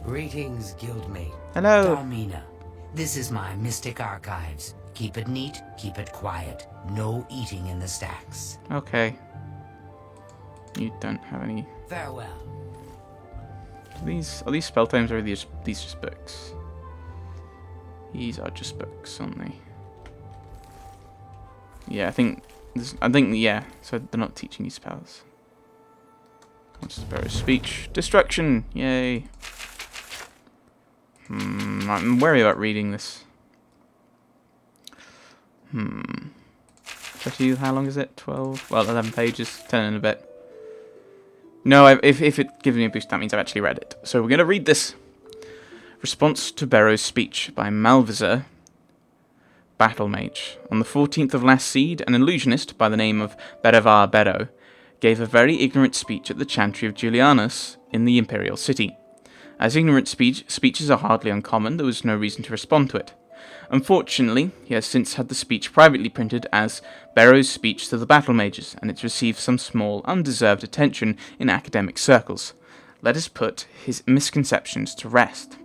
Greetings, guildmate. Hello. Darmina. This is my mystic archives. Keep it neat, keep it quiet. No eating in the stacks. Okay. You don't have any. Farewell. Are these spell tomes or are these just books? These are just books, aren't they? Yeah, I think yeah. So they're not teaching you spells. What's Barrow's speech? Destruction! Yay! I'm wary about reading this. 30, how long is it? 12? Well, 11 pages, 10 and a bit. No, if it gives me a boost, that means I've actually read it. So we're going to read this. Response to Barrow's speech by Malvisor, Battle Mage. On the 14th of last seed, an illusionist by the name of Berevar Barrow gave a very ignorant speech at the chantry of Julianus in the Imperial city. As ignorant speeches are hardly uncommon, there was no reason to respond to it. Unfortunately, he has since had the speech privately printed as Barrow's Speech to the Battle Mages, and it's received some small, undeserved attention in academic circles. Let us put his misconceptions to rest.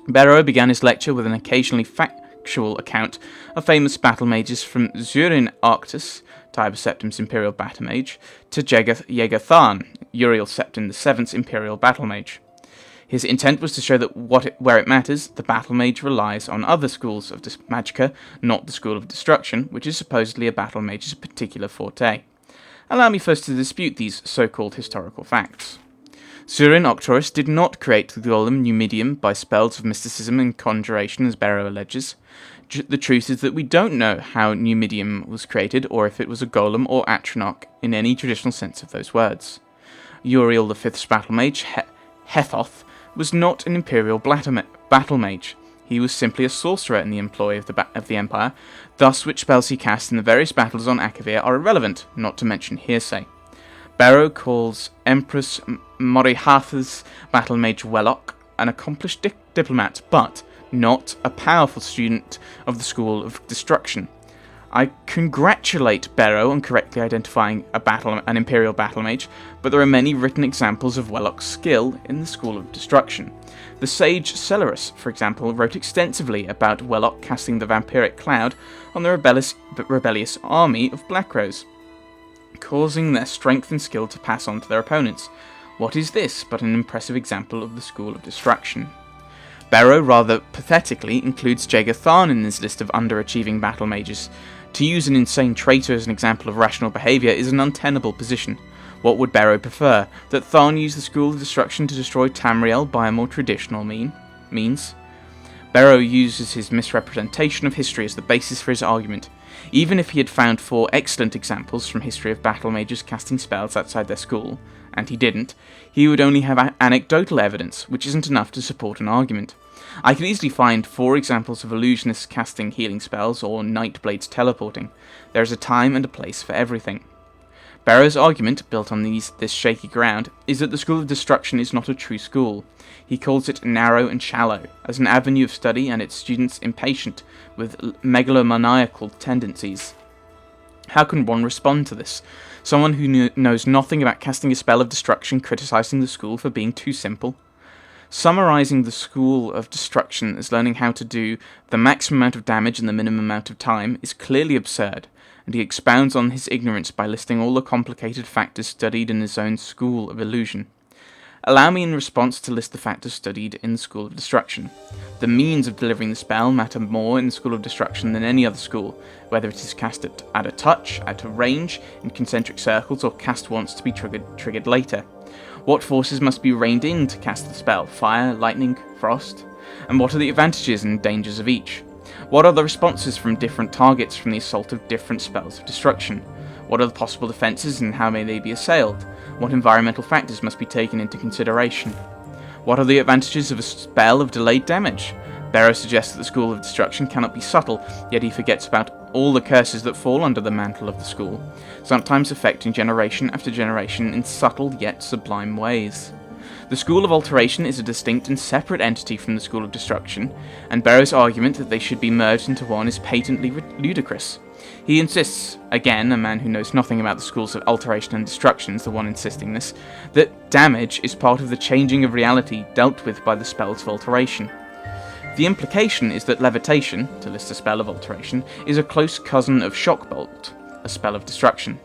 Barrow began his lecture with an occasionally factual account of famous battle mages from Zurin Arctus, Tiber Septim's Imperial Battle Mage, to Jaeger Tharn, Uriel Septim VII's Imperial Battle Mage. His intent was to show that where it matters, the Battle Mage relies on other schools of Magicka, not the School of Destruction, which is supposedly a Battle Mage's particular forte. Allow me first to dispute these so-called historical facts. Zurin Arcturus did not create the golem Numidium by spells of mysticism and conjuration, as Barrow alleges. The truth is that we don't know how Numidium was created, or if it was a golem or atronach in any traditional sense of those words. Uriel V's Battle Mage, Hethoth, was not an Imperial Battle Mage. He was simply a sorcerer in the employ of the Empire, thus which spells he cast in the various battles on Akavir are irrelevant, not to mention hearsay. Barrow calls Empress Morihatha's Battle Mage Wellock an accomplished diplomat, but not a powerful student of the School of Destruction. I congratulate Barrow on correctly identifying an Imperial Battle Mage, but there are many written examples of Wellock's skill in the School of Destruction. The sage Celerus, for example, wrote extensively about Wellock casting the vampiric cloud on the rebellious army of Blackrose, causing their strength and skill to pass on to their opponents. What is this but an impressive example of the School of Destruction? Barrow rather pathetically includes Jaeger Tharn in his list of underachieving battle mages. To use an insane traitor as an example of rational behaviour is an untenable position. What would Barrow prefer? That Tharn use the School of Destruction to destroy Tamriel by a more traditional means? Barrow uses his misrepresentation of history as the basis for his argument. Even if he had found 4 excellent examples from history of battle mages casting spells outside their school, and he didn't, he would only have anecdotal evidence, which isn't enough to support an argument. I could easily find 4 examples of illusionists casting healing spells or Nightblades teleporting. There is a time and a place for everything. Barrow's argument, built on this shaky ground, is that the School of Destruction is not a true school. He calls it narrow and shallow, as an avenue of study and its students impatient with megalomaniacal tendencies. How can one respond to this? Someone who knows nothing about casting a spell of destruction criticising the school for being too simple? Summarising the School of Destruction as learning how to do the maximum amount of damage in the minimum amount of time is clearly absurd, and he expounds on his ignorance by listing all the complicated factors studied in his own School of Illusion. Allow me in response to list the factors studied in the School of Destruction. The means of delivering the spell matter more in the School of Destruction than any other school, whether it is cast at a touch, at a range, in concentric circles, or cast once to be triggered later. What forces must be reined in to cast the spell? Fire, lightning, frost? And what are the advantages and dangers of each? What are the responses from different targets from the assault of different spells of destruction? What are the possible defences and how may they be assailed? What environmental factors must be taken into consideration? What are the advantages of a spell of delayed damage? Barrow suggests that the School of Destruction cannot be subtle, yet he forgets about all the curses that fall under the mantle of the school, sometimes affecting generation after generation in subtle yet sublime ways. The School of Alteration is a distinct and separate entity from the School of Destruction, and Barrow's argument that they should be merged into one is patently ludicrous. He insists, again, a man who knows nothing about the schools of alteration and destruction is the one insisting this, that damage is part of the changing of reality dealt with by the spells of alteration. The implication is that levitation, to list a spell of alteration, is a close cousin of shockbolt, a spell of destruction.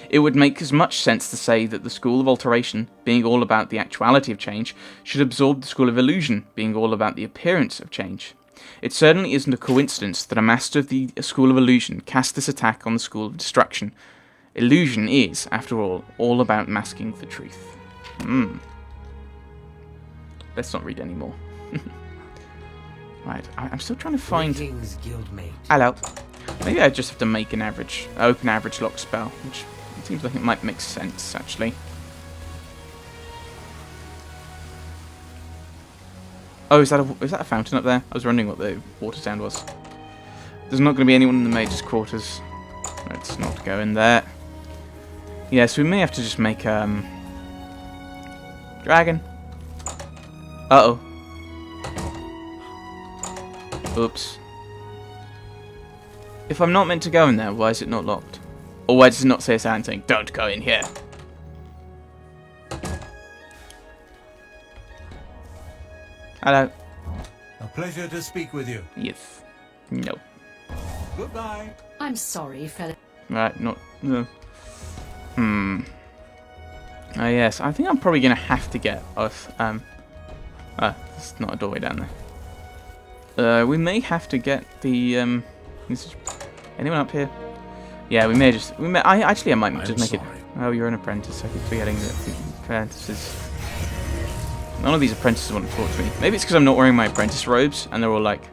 It would make as much sense to say that the school of alteration, being all about the actuality of change, should absorb the school of illusion, being all about the appearance of change. It certainly isn't a coincidence that a master of the school of illusion cast this attack on the school of destruction. Illusion is, after all about masking the truth. Let's not read anymore. Right, I'm still trying to find... Greetings, guildmate. Hello. Maybe I just have to make an open average lock spell, which seems like it might make sense, actually. Oh, is that a fountain up there? I was wondering what the water sound was. There's not going to be anyone in the mage's quarters. Let's not go in there. Yeah, so we may have to just make, dragon. Uh-oh. Oops. If I'm not meant to go in there, why is it not locked? Or why does it not say a sound saying, don't go in here? Hello. A pleasure to speak with you. Yes. No. Goodbye. I'm sorry, fella. Right, not... No. Oh, yes. I think I'm probably going to have to get us... there's not a doorway down there. We may have to get the... anyone up here? Yeah, we may just... I might just make it... Oh, you're an apprentice. I keep forgetting that apprentices... None of these apprentices want to talk to me. Maybe it's because I'm not wearing my apprentice robes, and they're all like,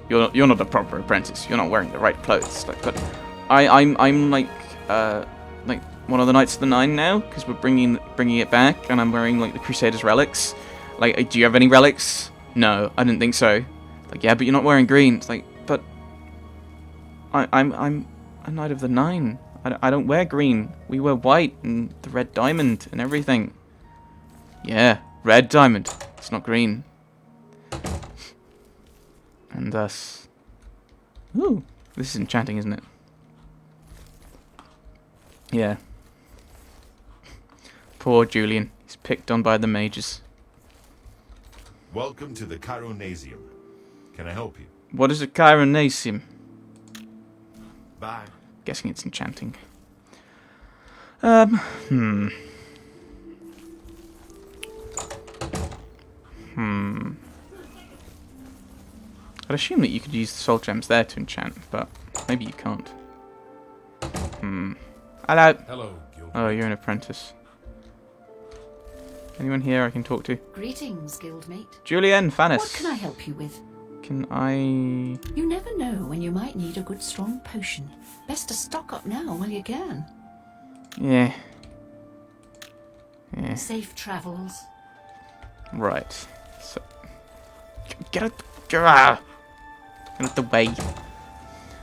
"You're not a proper apprentice. You're not wearing the right clothes." Like, but I'm like one of the Knights of the Nine now, because we're bringing it back, and I'm wearing like the Crusaders relics. Like, do you have any relics? No, I didn't think so. Like, yeah, but you're not wearing green. It's like, but I'm a Knight of the Nine. I don't wear green. We wear white and the red diamond and everything. Yeah. Red diamond. It's not green. And thus... Ooh. This is enchanting, isn't it? Yeah. Poor Julian. He's picked on by the mages. Welcome to the Cairo Museum. Can I help you? What is a Cairo Museum? Bye. Guessing it's enchanting. I'd assume that you could use the soul gems there to enchant, but maybe you can't. Hello. Hello, guild. Oh, you're an apprentice. Anyone here I can talk to? Greetings, guildmate. Julian Fannis. What can I help you with? Can I... You never know when you might need a good strong potion. Best to stock up now while you can. Yeah. Safe travels. Right. So... Get out the way.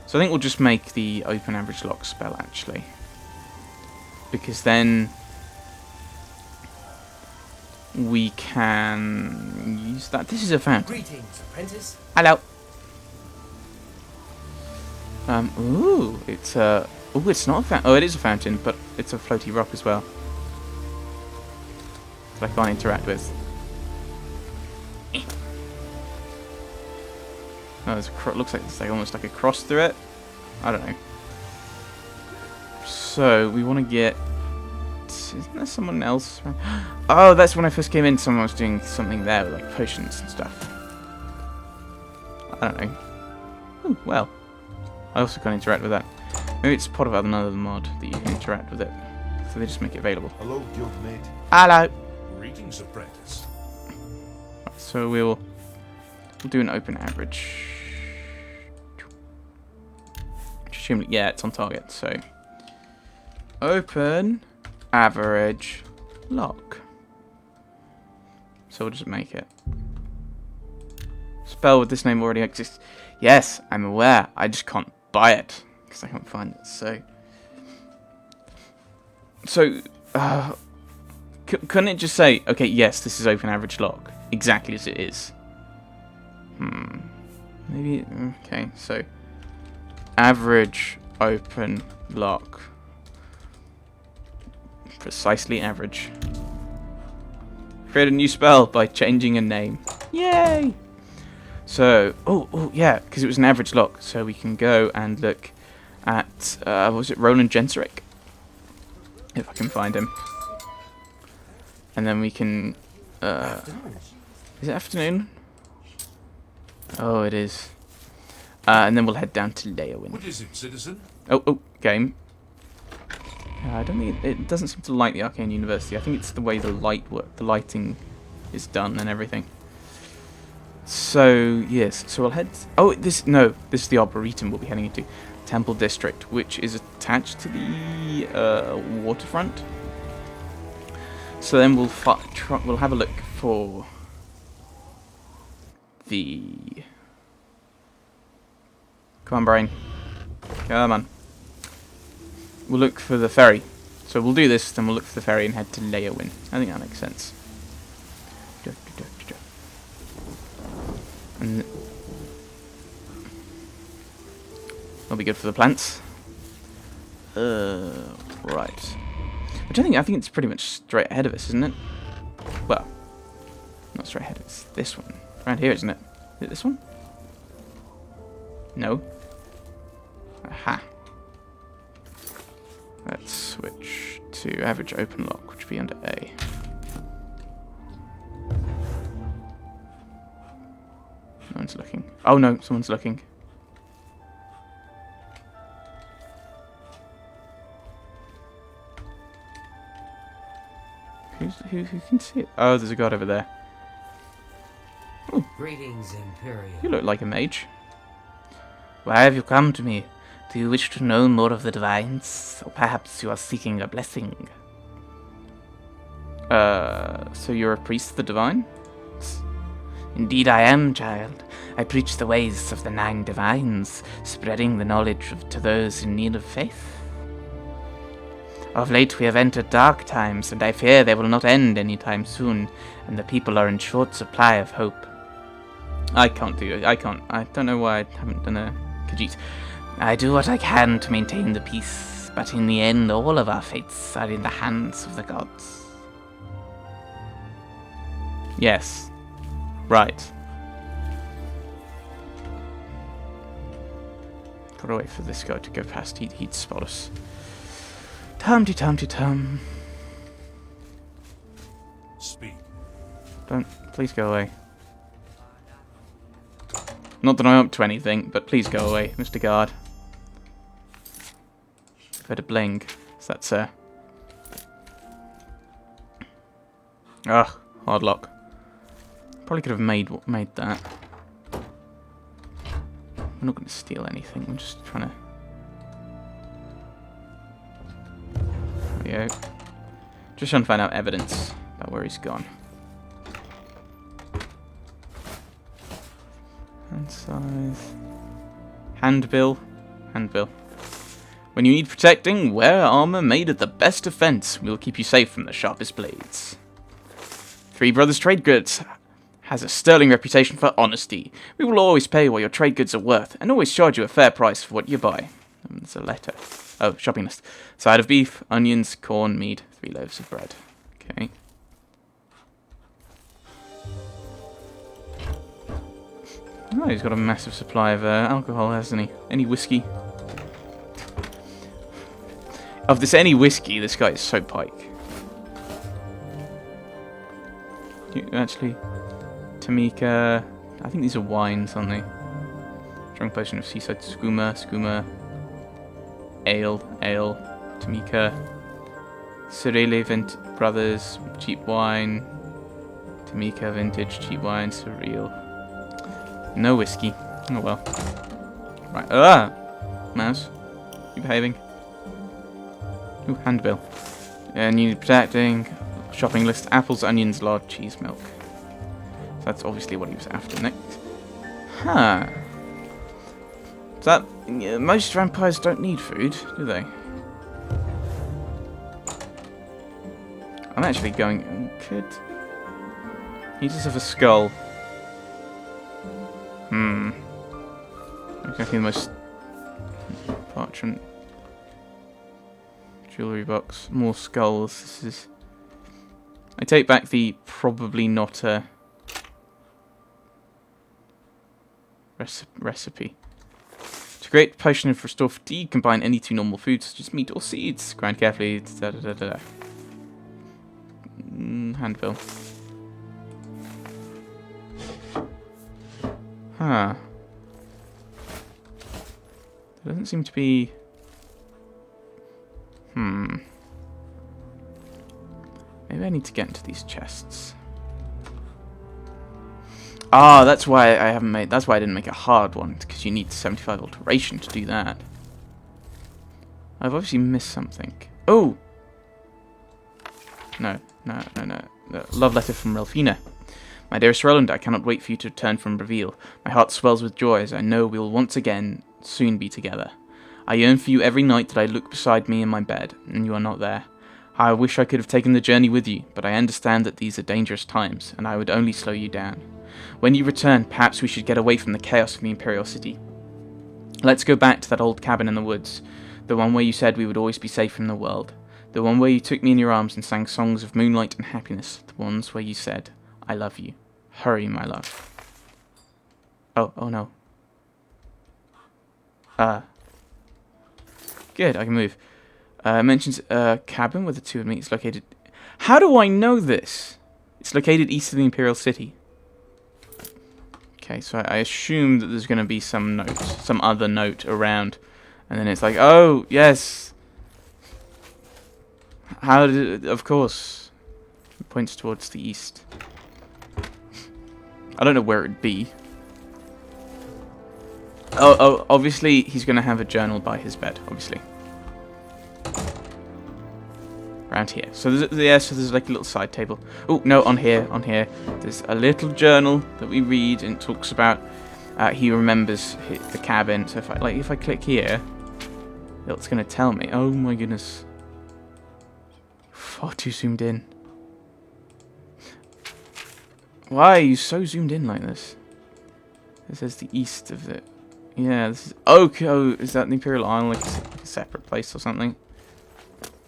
So I think we'll just make the open average lock spell, actually. Because then... we can use that. This is a fountain. Greetings, apprentice. Hello. Ooh, it's it's not a fountain. Oh, it is a fountain, but it's a floaty rock as well that I can't interact with. Oh, there's a looks like it's like almost like a cross through it. I don't know. So we want to get. Isn't there someone else? Oh, that's when I first came in. Someone was doing something there with like potions and stuff. I don't know. Oh, well. I also can't interact with that. Maybe it's part of another mod that you can interact with it. So they just make it available. Hello, guildmate. Hello. Greetings, apprentice. Right, so we'll do an open average. Yeah, it's on target. So open average lock. So we'll just make it. Spell with this name already exists. Yes, I'm aware. I just can't buy it because I can't find it. So, couldn't it just say, okay, yes, this is open average lock, exactly as it is? Maybe. Okay, so average open lock. Precisely average. Create a new spell by changing a name. Yay! So, oh yeah, because it was an average lock, so we can go and look at, what was it, Roland Genseric? If I can find him. And then we can, is it afternoon? Oh, it is. And then we'll head down to Leowin. What is it, citizen? Oh, game. I don't think it doesn't seem to like the Arcane University. I think it's the way the lighting is done and everything. So yes, so we'll head. Oh, this is the Arboretum we'll be heading into, Temple District, which is attached to the waterfront. So then we'll have a look for the. Come on, brain. Come on. We'll look for the ferry. So we'll do this, then we'll look for the ferry and head to Leowin. I think that makes sense. And that'll be good for the plants. Right. Which I think it's pretty much straight ahead of us, isn't it? Well, not straight ahead. It's this one. Around here, isn't it? Is it this one? No. Aha. Let's switch to average open lock, which would be under A. No one's looking. Oh no, someone's looking. Who can see it? Oh, there's a guard over there. Ooh, Greetings, Imperial. you look like a mage. Why have you come to me? Do you wish to know more of the divines? Or perhaps you are seeking a blessing? So you're a priest of the divine? Indeed I am, child. I preach the ways of the 9 divines, spreading the knowledge to those in need of faith. Of late we have entered dark times, and I fear they will not end anytime soon, and the people are in short supply of hope. I can't do it. I don't know why I haven't done a Khajiit. I do what I can to maintain the peace, but in the end all of our fates are in the hands of the gods. Yes. Right. Gotta wait for this guy to go past. He'd spot us. Tum-de-tum-de-tum. Speak. Don't. Please go away. Not that I'm up to anything, but please go away, Mr. Guard. Better bling. So that's Ugh, hard lock. Probably could have made that. We're not going to steal anything. We're just trying to. There we go. Just trying to find out evidence about where he's gone. Hand size. Handbill. Handbill. When you need protecting, wear armor made of the best defense. We will keep you safe from the sharpest blades. Three Brothers Trade Goods has a sterling reputation for honesty. We will always pay what your trade goods are worth, and always charge you a fair price for what you buy. There's a letter. Oh, shopping list. Side of beef, onions, corn, meat, 3 loaves of bread. Okay. Oh, he's got a massive supply of alcohol, hasn't he? Any whiskey? Of this any whiskey, this guy is so pike. Actually, Tamika, I think these are wines, aren't they? Drunk potion of seaside skooma, ale, Tamika, Surreal Brothers, cheap wine, Tamika vintage, cheap wine, Surreal. No whiskey. Oh well. Right. Mouse. You behaving? Ooh, handbill. Need protecting. Shopping list. Apples, onions, lard, cheese, milk. So that's obviously what he was after next. Huh. Most vampires don't need food, do they? I'm actually going... He does have a skull. Exactly the most... Parchment. Jewelry box. More skulls. This is... I take back the probably not a... recipe. To create a potion for restore fatigue, combine any two normal foods such as meat or seeds. Grind carefully. Da, da, da, da, da. Handbill. Huh. There doesn't seem to be... Maybe I need to get into these chests. Ah, that's why I haven't made... That's why I didn't make a hard one, because you need 75 alteration to do that. I've obviously missed something. Oh! No. Love letter from Relfina. My dearest Roland, I cannot wait for you to return from Reveal. My heart swells with joy as I know we will once again soon be together. I yearn for you every night that I look beside me in my bed, and you are not there. I wish I could have taken the journey with you, but I understand that these are dangerous times, and I would only slow you down. When you return, perhaps we should get away from the chaos of the Imperial city. Let's go back to that old cabin in the woods, the one where you said we would always be safe from the world, the one where you took me in your arms and sang songs of moonlight and happiness, the ones where you said, I love you. Hurry, my love. Oh no. Good, I can move. Mentions a cabin where the two of me is located. How do I know this? It's located east of the Imperial city. Okay, so I assume that there's going to be some note, some other note around. And then it's like, oh, yes. How did it, of course. It points towards the east. I don't know where it'd be. Oh, obviously he's going to have a journal by his bed, obviously. Around here. So there's like a little side table. Oh, no, on here. There's a little journal that we read and it talks about he remembers the cabin. So if I click here, it's going to tell me. Oh my goodness. Far too zoomed in. Why are you so zoomed in like this? It says the east of it. Yeah, this is... Okay, oh, is that the Imperial Isle? Like a separate place or something?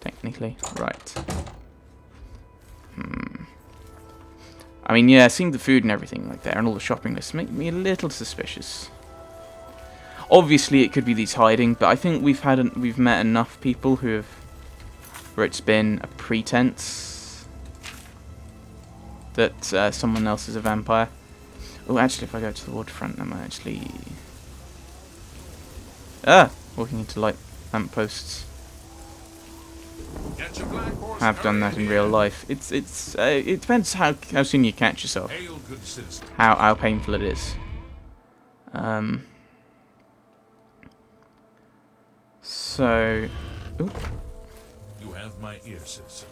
Technically. Right. I mean, yeah, seeing the food and everything like there and all the shopping lists make me a little suspicious. Obviously, it could be these hiding, but I think we've met enough people where it's been a pretense that someone else is a vampire. Oh, actually, if I go to the waterfront, I'm actually... walking into light lampposts. Have done that in real life. It depends how soon you catch yourself. How painful it is. So... Ooh. You have my ear, citizen.